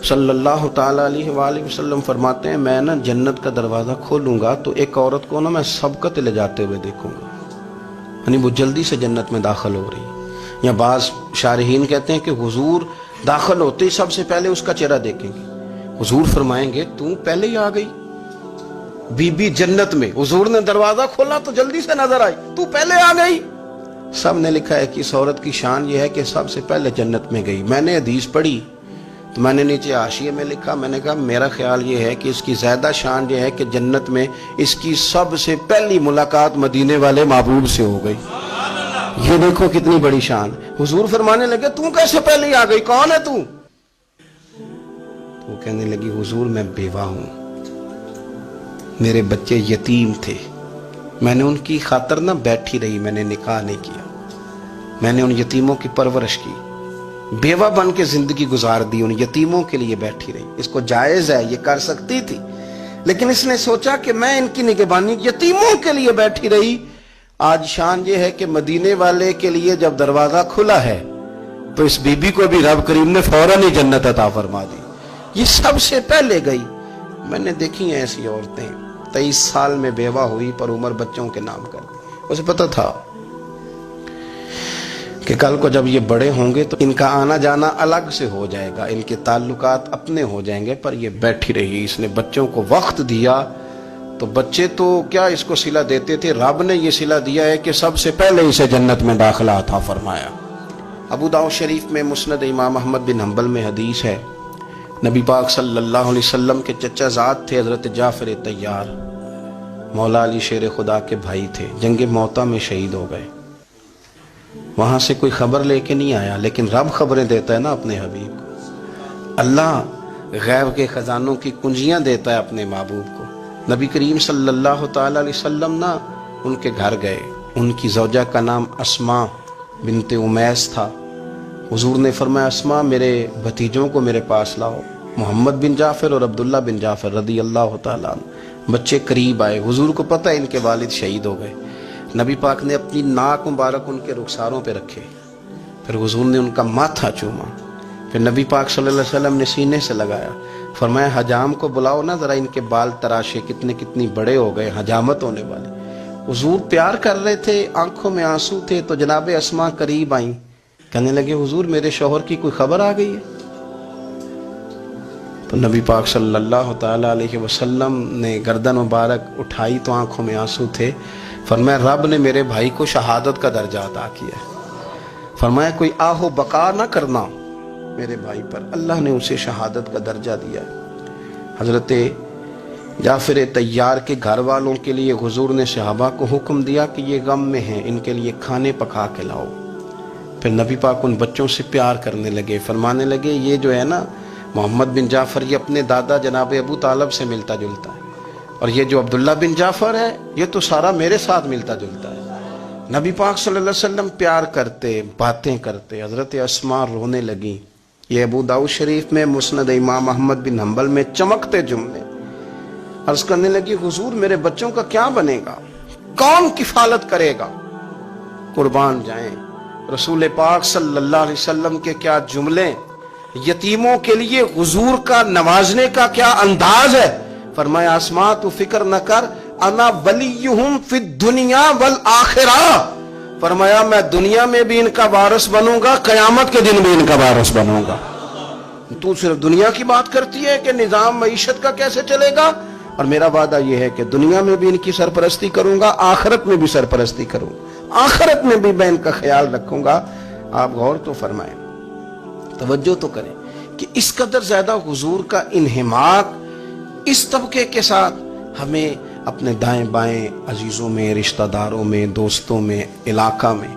صلی اللہ تعالیٰ علیہ وآلہ وسلم فرماتے ہیں میں نا جنت کا دروازہ کھولوں گا تو ایک عورت کو نا میں سبقت لے جاتے ہوئے دیکھوں گا، یعنی وہ جلدی سے جنت میں داخل ہو رہی. یا بعض شارحین کہتے ہیں کہ حضور داخل ہوتے ہی سب سے پہلے اس کا چہرہ دیکھیں گے. حضور فرمائیں گے تو پہلے ہی آ گئی بی بی جنت میں، حضور نے دروازہ کھولا تو جلدی سے نظر آئی، تو پہلے آ گئی. سب نے لکھا ہے کہ اس عورت کی شان یہ ہے کہ سب سے پہلے جنت میں گئی. میں نے حدیث پڑھی تو میں نے نیچے حاشیے میں لکھا، میں نے کہا میرا خیال یہ ہے کہ اس کی زیادہ شان یہ ہے کہ جنت میں اس کی سب سے پہلی ملاقات مدینے والے محبوب سے ہو گئی. یہ دیکھو کتنی بڑی شان. حضور فرمانے لگے تو کیسے پہلے ہی آ گئی، کون ہے تو؟ وہ کہنے لگی حضور میں بیوہ ہوں، میرے بچے یتیم تھے، میں نے ان کی خاطر نہ بیٹھی رہی، میں نے نکاح نہیں کیا، میں نے ان یتیموں کی پرورش کی، بیوہ بن کے زندگی گزار دی، ان یتیموں کے لیے بیٹھی رہی. اس کو جائز ہے، یہ کر سکتی تھی، لیکن اس نے سوچا کہ میں ان کی نگہبانی یتیموں کے لیے بیٹھی رہی. آج شان یہ ہے کہ مدینے والے کے لیے جب دروازہ کھلا ہے تو اس بی بی کو بھی رب کریم نے فوراً ہی جنت عطا فرما دی. یہ سب سے پہلے گئی. میں نے دیکھی ہیں ایسی عورتیں 23 سال میں بیوہ ہوئی پر عمر بچوں کے نام کر دی. اسے پتہ تھا کہ کل کو جب یہ بڑے ہوں گے تو ان کا آنا جانا الگ سے ہو جائے گا، ان کے تعلقات اپنے ہو جائیں گے، پر یہ بیٹھی رہی. اس نے بچوں کو وقت دیا تو بچے تو کیا اس کو صلہ دیتے تھے، رب نے یہ صلہ دیا ہے کہ سب سے پہلے اسے جنت میں داخلہ عطا فرمایا. ابو داؤد شریف میں مسند امام احمد بن حنبل میں حدیث ہے، نبی پاک صلی اللہ علیہ وسلم کے چچا زاد تھے حضرت جعفر طیار، مولا علی شیر خدا کے بھائی تھے، جنگ موطا میں شہید ہو گئے. وہاں سے کوئی خبر لے کے نہیں آیا، لیکن رب خبریں دیتا ہے نا اپنے حبیب کو. اللہ غیب کے خزانوں کی کنجیاں دیتا ہے اپنے محبوب کو. نبی کریم صلی اللہ تعالی علیہ وسلم نا ان کے گھر گئے. ان کی زوجہ کا نام اسماء بنت امیس تھا. حضور نے فرمایا اسماء میرے بھتیجوں کو میرے پاس لاؤ، محمد بن جعفر اور عبداللہ بن جعفر رضی اللہ تعالیٰ عنہ. بچے قریب آئے. حضور کو پتہ ہے ان کے والد شہید ہو گئے. نبی پاک نے اپنی ناک مبارک ان کے رخساروں پہ رکھے، پھر حضور نے ان کا ماتھا چوما، پھر نبی پاک صلی اللہ علیہ وسلم نے سینے سے لگایا، فرمایا حجام کو بلاؤ نا ذرا، ان کے بال تراشے، کتنے بڑے ہو گئے، حجامت ہونے والے. حضور پیار کر رہے تھے، آنکھوں میں آنسو تھے، تو جناب اسماء قریب آئیں، کہنے لگے حضور میرے شوہر کی کوئی خبر آ گئی ہے؟ تو نبی پاک صلی اللہ تعالی علیہ وسلم نے گردن مبارک اٹھائی تو آنکھوں میں آنسو تھے. فرمایا رب نے میرے بھائی کو شہادت کا درجہ عطا کیا ہے. فرمایا کوئی آہ و بقا نہ کرنا میرے بھائی پر، اللہ نے اسے شہادت کا درجہ دیا. حضرت جعفر طیار کے گھر والوں کے لیے حضور نے صحابہ کو حکم دیا کہ یہ غم میں ہیں، ان کے لیے کھانے پکا کے لاؤ. پھر نبی پاک ان بچوں سے پیار کرنے لگے، فرمانے لگے یہ جو ہے نا محمد بن جعفر یہ اپنے دادا جناب ابو طالب سے ملتا جلتا ہے، اور یہ جو عبداللہ بن جعفر ہے یہ تو سارا میرے ساتھ ملتا جلتا ہے. نبی پاک صلی اللہ علیہ وسلم پیار کرتے، باتیں کرتے. حضرت اسماء رونے لگیں. یہ ابو داؤد شریف میں مسند امام احمد بن حنبل میں چمکتے جملے. عرض کرنے لگی حضور میرے بچوں کا کیا بنے گا، کون کفالت کرے گا؟ قربان جائیں رسول پاک صلی اللہ علیہ وسلم کے کیا جملے، یتیموں کے لیے حضور کا نوازنے کا کیا انداز ہے. فرمایا اسماء تو فکر نہ کر، انا ولیہم فی الدنیا والآخرہ. فرمایا میں دنیا میں بھی ان کا وارث بنوں گا، قیامت کے دن بھی ان کا وارث بنوں گا. تو صرف دنیا کی بات کرتی ہے کہ نظام معیشت کا کیسے چلے گا، اور میرا وعدہ یہ ہے کہ دنیا میں بھی ان کی سرپرستی کروں گا، آخرت میں بھی سرپرستی کروں گا، آخرت میں بھی میں ان کا خیال رکھوں گا. آپ غور تو فرمائیں، توجہ تو کریں کہ اس قدر زیادہ حضور کا انہماک اس طبقے کے ساتھ ہمیں اپنے دائیں بائیں عزیزوں میں، رشتہ داروں میں، دوستوں میں، علاقہ میں،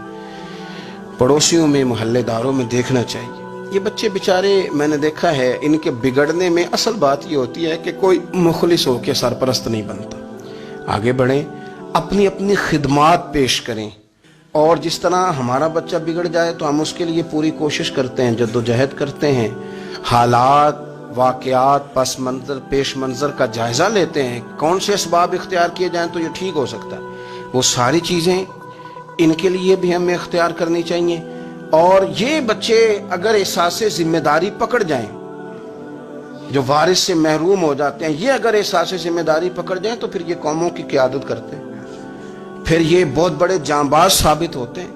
پڑوسیوں میں، محلے داروں میں دیکھنا چاہیے. یہ بچے بیچارے میں نے دیکھا ہے ان کے بگڑنے میں اصل بات یہ ہوتی ہے کہ کوئی مخلص ہو کے سرپرست نہیں بنتا. آگے بڑھیں، اپنی اپنی خدمات پیش کریں، اور جس طرح ہمارا بچہ بگڑ جائے تو ہم اس کے لیے پوری کوشش کرتے ہیں، جدوجہد کرتے ہیں، حالات، واقعات، پس منظر، پیش منظر کا جائزہ لیتے ہیں، کون سے اسباب اختیار کیے جائیں تو یہ ٹھیک ہو سکتا ہے. وہ ساری چیزیں ان کے لیے بھی ہمیں اختیار کرنی چاہیے. اور یہ بچے اگر احساس ذمہ داری پکڑ جائیں جو وارث سے محروم ہو جاتے ہیں، یہ اگر احساس ذمہ داری پکڑ جائیں تو پھر یہ قوموں کی قیادت کرتے ہیں، پھر یہ بہت بڑے جانباز ثابت ہوتے ہیں،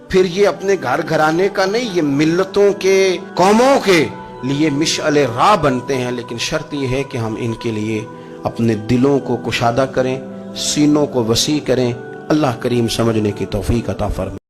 پھر یہ اپنے گھر گھرانے کا نہیں، یہ ملتوں کے، قوموں کے لیے مشعل راہ بنتے ہیں۔ لیکن شرط یہ ہے کہ ہم ان کے لیے اپنے دلوں کو کشادہ کریں، سینوں کو وسیع کریں۔ اللہ کریم سمجھنے کی توفیق عطا فرمائے۔